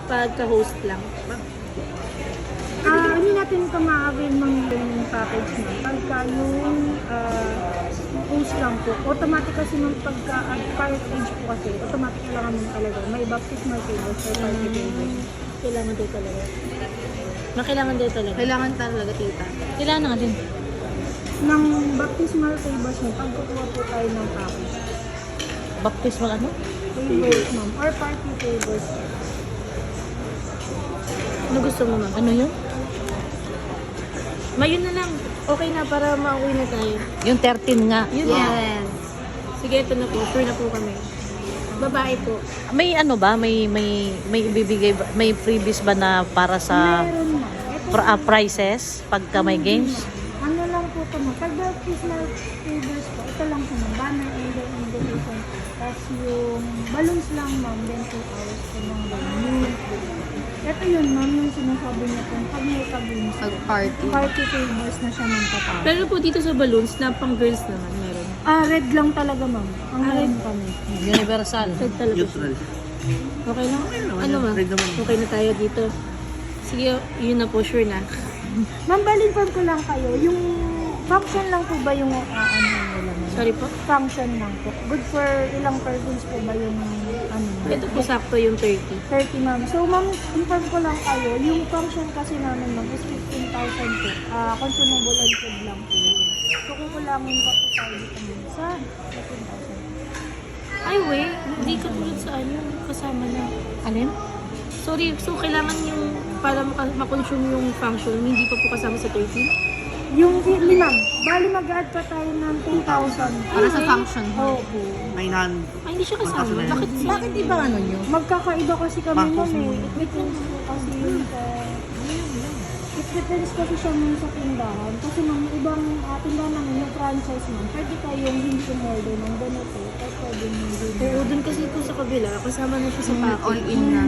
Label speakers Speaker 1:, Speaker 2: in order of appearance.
Speaker 1: pagka-host lang.
Speaker 2: Hindi natin ito ma-avail ng yung package na. Pagka yung host lang po, automatic kasi nung pagka pirate age po kasi, automatic kailangan mo talaga. May baptismal tables or party tables.
Speaker 1: Kailangan din talaga. Makailangan din talaga.
Speaker 3: Kailangan talaga, tita.
Speaker 1: Kailangan nga din.
Speaker 2: Ng baptismal tables mo, pagkukuha po tayo ng package.
Speaker 1: Baptismal ano?
Speaker 2: Tables, ma'am. Or party tables.
Speaker 1: Ano gusto mo, ma'am? Ano yun? Mayon na lang. Okay na para mauwi na tayo.
Speaker 3: Yung 13 nga.
Speaker 1: Yun na. Sige, ito na po. Sure na po kami. Babae po.
Speaker 3: May ano ba? May ibibigay ba? May freebies ba na para sa
Speaker 2: Meron, ma'am. Ito,
Speaker 3: prizes pagka may games?
Speaker 2: Ano lang po ito, ma'am. Pag baptismal tables po, ito lang po, ma'am. Banner and the invitation. Tapos yung balloons lang, ma'am. Then 2 hours po ng balloon. Ito yun, ma'am, yung sinasabi niya po. Pag may kabins,
Speaker 3: Pag-party.
Speaker 2: party tables na siya ng tatawag.
Speaker 1: Pero po dito sa balloons, na pang girls naman meron.
Speaker 2: Red lang talaga, ma'am. Ang red kami.
Speaker 3: Universal.
Speaker 1: Red talaga siya. Okay lang? Ano ma? Okay na tayo dito. Sige, yun na po, sure na.
Speaker 2: Ma'am, bal-inform ko lang kayo. Yung function lang po ba yung ano nila, ma'am?
Speaker 1: Sorry po.
Speaker 2: Function lang po. Good for ilang persons po ba yung ano?
Speaker 1: Ito po sakto yung 30.
Speaker 2: 30, ma'am. So, ma'am, inform ko lang kayo. Yung function kasi namin, ma'am, is 15,000 po. Consumable and food lang po yun. So, kukulangin pa po tayo dito, ma'am, sa 15,000.
Speaker 1: Ay, wait. Hindi ka tulad sa ano. Kasama na. Alin? Sorry. So, kailangan yung para makonsume yung function, hindi pa po kasama sa 13?
Speaker 2: Yung, ma'am, bali mag-add pa tayo ng 2,000.
Speaker 3: Para sa function.
Speaker 2: Opo.
Speaker 1: Ay, hindi siya kasama. Bakit?
Speaker 3: Bakit di ba ano nyo?
Speaker 2: Magkakaiba kasi kami, ma'am, eh. It depends po kasi yun sa... It depends kasi siya muna sa tindahan. Kasi ma'am, ibang tindahan namin, yung franchise, ma'am, pwede kayong hindi umorder ng ganito. Tapos pwede yung hindi.
Speaker 1: Oo, dun kasi po sa kabila, kasama na siya sa package.
Speaker 3: All in na.